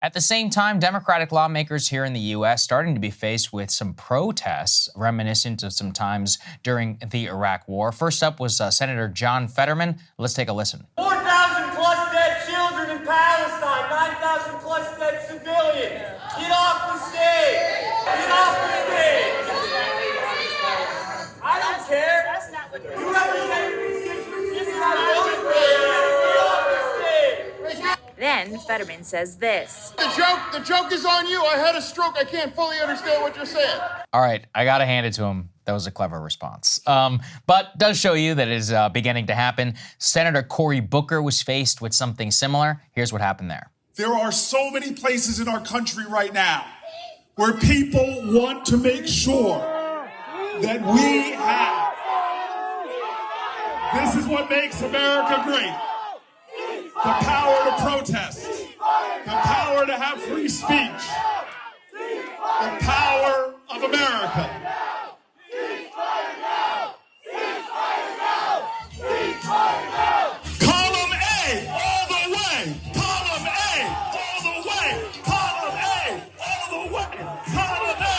At the same time, Democratic lawmakers here in the U.S. starting to be faced with some protests reminiscent of some times during the Iraq War. First up was Senator John Fetterman. Let's take a listen. 4,000 plus dead children in Palestine, 9,000 plus dead civilians. Get off the stage! Get off the stage! I don't care. That's not what you represent constituents. This is how those get off the stage. Then Fetterman says this. The joke is on you. I had a stroke. I can't fully understand what you're saying. All right, I gotta hand it to him. That was a clever response. But does show you that it is beginning to happen. Senator Cory Booker was faced with something similar. Here's what happened there. There are so many places in our country right now where people want to make sure that we have. This is what makes America great. The power to protest. The power to have free speech. The power of America. Column A, all the way. Column A, all the way. Column A, all the way. Column A,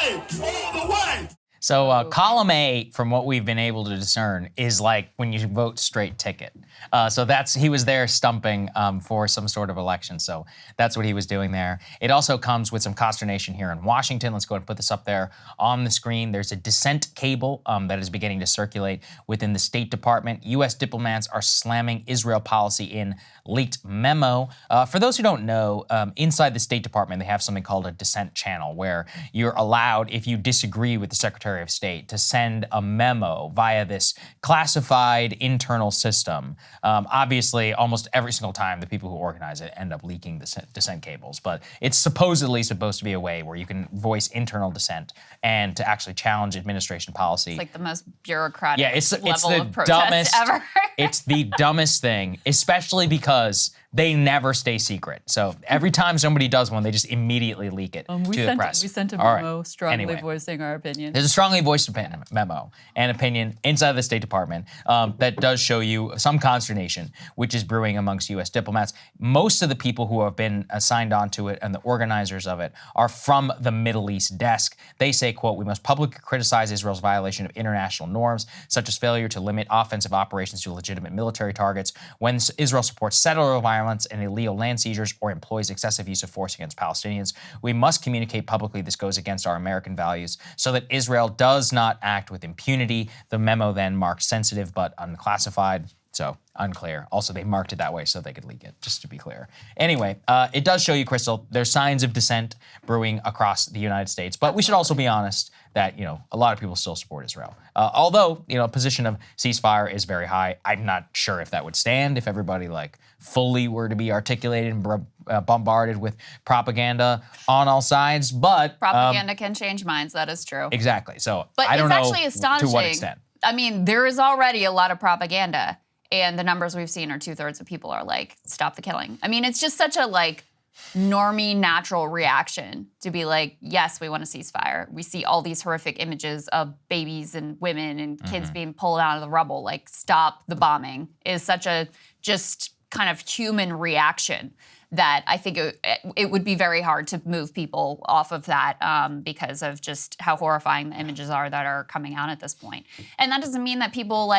all the way. So column A, from what we've been able to discern, is like when you vote straight ticket. So he was there stumping for some sort of election. So that's what he was doing there. It also comes with some consternation here in Washington. Let's go ahead and put this up there on the screen. There's a dissent cable that is beginning to circulate within the State Department. U.S. diplomats are slamming Israel policy in leaked memo. For those who don't know, inside the State Department, they have something called a dissent channel where you're allowed, if you disagree with the Secretary of State, to send a memo via this classified internal system. Obviously, almost every single time, the people who organize it end up leaking the dissent cables, but it's supposedly supposed to be a way where you can voice internal dissent and to actually challenge administration policy. It's like the most bureaucratic it's level the of protest dumbest, ever. It's the dumbest thing, especially because they never stay secret. So every time somebody does one, they just immediately leak it to the press. We sent a memo strongly voicing our opinion. There's a strongly voiced memo and opinion inside the State Department that does show you some consternation, which is brewing amongst U.S. diplomats. Most of the people who have been assigned onto it and the organizers of it are from the Middle East desk. They say, quote, "We must publicly criticize Israel's violation of international norms, such as failure to limit offensive operations to legitimate military targets, when Israel supports settler violence and illegal land seizures or employs excessive use of force against Palestinians. We must communicate publicly this goes against our American values so that Israel does not act with impunity." The memo then marked sensitive but unclassified. So unclear. Also, they marked it that way so they could leak it, just to be clear. Anyway, it does show you, Krystal, there's signs of dissent brewing across the United States. But we should also be honest that, a lot of people still support Israel. Although, position of ceasefire is very high. I'm not sure if that would stand if everybody fully were to be articulated and bombarded with propaganda on all sides. But propaganda can change minds. That is true. Exactly. So but I don't know actually astonishing. To what extent. I mean, there is already a lot of propaganda. And the numbers we've seen are 2/3 of people are like, stop the killing. I mean, it's just such a normie, natural reaction to be like, yes, we want a ceasefire. We see all these horrific images of babies and women and kids being pulled out of the rubble. Like, stop the bombing is such a just kind of human reaction that I think it would be very hard to move people off of that because of just how horrifying the images are that are coming out at this point. And that doesn't mean that people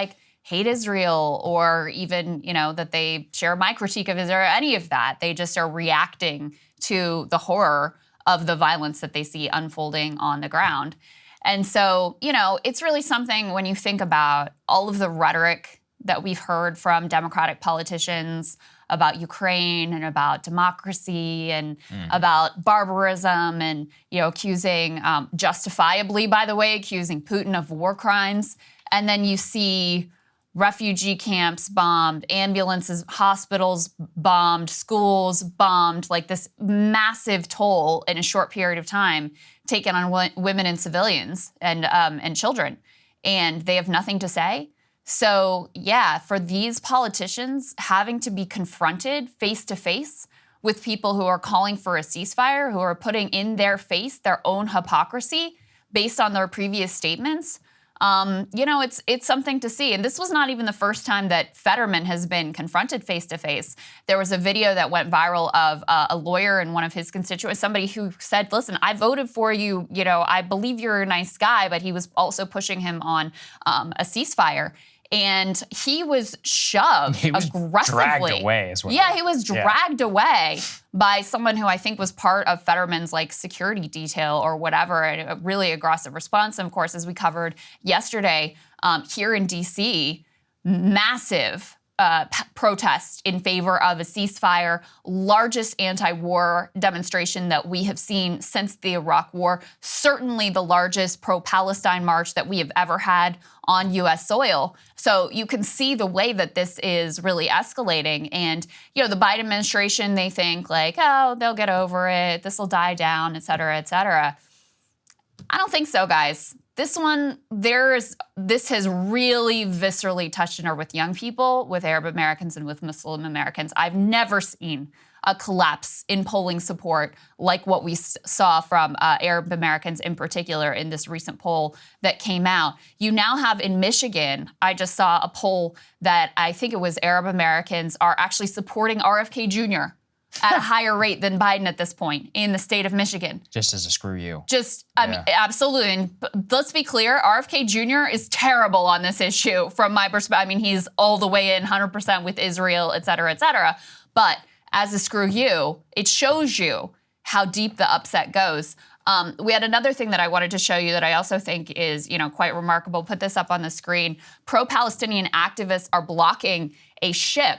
hate Israel or even, that they share my critique of Israel or any of that. They just are reacting to the horror of the violence that they see unfolding on the ground. And so, it's really something when you think about all of the rhetoric that we've heard from Democratic politicians about Ukraine and about democracy and about barbarism and, accusing, justifiably, by the way, accusing Putin of war crimes. And then you see refugee camps bombed, ambulances, hospitals bombed, schools bombed, this massive toll in a short period of time taken on women and civilians and children. And they have nothing to say. So yeah, for these politicians having to be confronted face to face with people who are calling for a ceasefire, who are putting in their face their own hypocrisy based on their previous statements, you know, it's something to see. And this was not even the first time that Fetterman has been confronted face to face. There was a video that went viral of a lawyer and one of his constituents, somebody who said, listen, I voted for you, you know, I believe you're a nice guy, but he was also pushing him on a ceasefire. And he was shoved aggressively. Dragged away as well. Yeah, he was dragged away by someone who I think was part of Fetterman's like security detail or whatever, and a really aggressive response. And of course, as we covered yesterday, here in DC, massive protest in favor of a ceasefire, largest anti-war demonstration that we have seen since the Iraq War, certainly the largest pro-Palestine march that we have ever had on U.S. soil. So you can see the way that this is really escalating. And, you know, the Biden administration, they think like, oh, they'll get over it, this will die down, et cetera, et cetera. I don't think so, guys. This has really viscerally touched a nerve with young people, with Arab Americans, and with Muslim Americans. I've never seen a collapse in polling support like what we saw from Arab Americans in particular in this recent poll that came out. You now have in Michigan, I just saw a poll that I think it was Arab Americans are actually supporting RFK Jr. at a higher rate than Biden at this point in the state of Michigan. Just as a screw you. I mean, absolutely. And let's be clear, RFK Jr. is terrible on this issue from my perspective. I mean, he's all the way in 100% with Israel, et cetera, et cetera. But as a screw you, it shows you how deep the upset goes. We had another thing that I wanted to show you that I also think is, you know, quite remarkable. Put this up on the screen. Pro-Palestinian activists are blocking a ship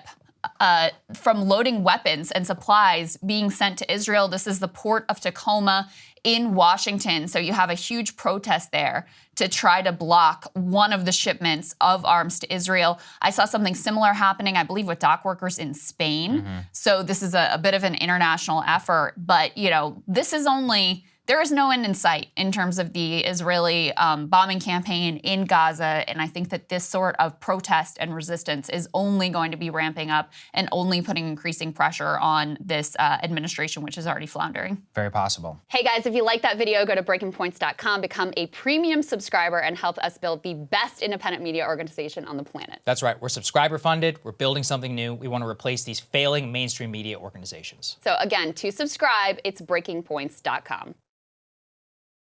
from loading weapons and supplies being sent to Israel. This is the port of Tacoma in Washington. So you have a huge protest there to try to block one of the shipments of arms to Israel. I saw something similar happening, I believe, with dock workers in Spain. So this is a bit of an international effort. But, you know, this is only... There is no end in sight in terms of the Israeli bombing campaign in Gaza, and I think that this sort of protest and resistance is only going to be ramping up and only putting increasing pressure on this administration, which is already floundering. Very possible. Hey guys, if you like that video, go to breakingpoints.com, become a premium subscriber, and help us build the best independent media organization on the planet. That's right. We're subscriber funded. We're building something new. We want to replace these failing mainstream media organizations. So again, to subscribe, it's breakingpoints.com.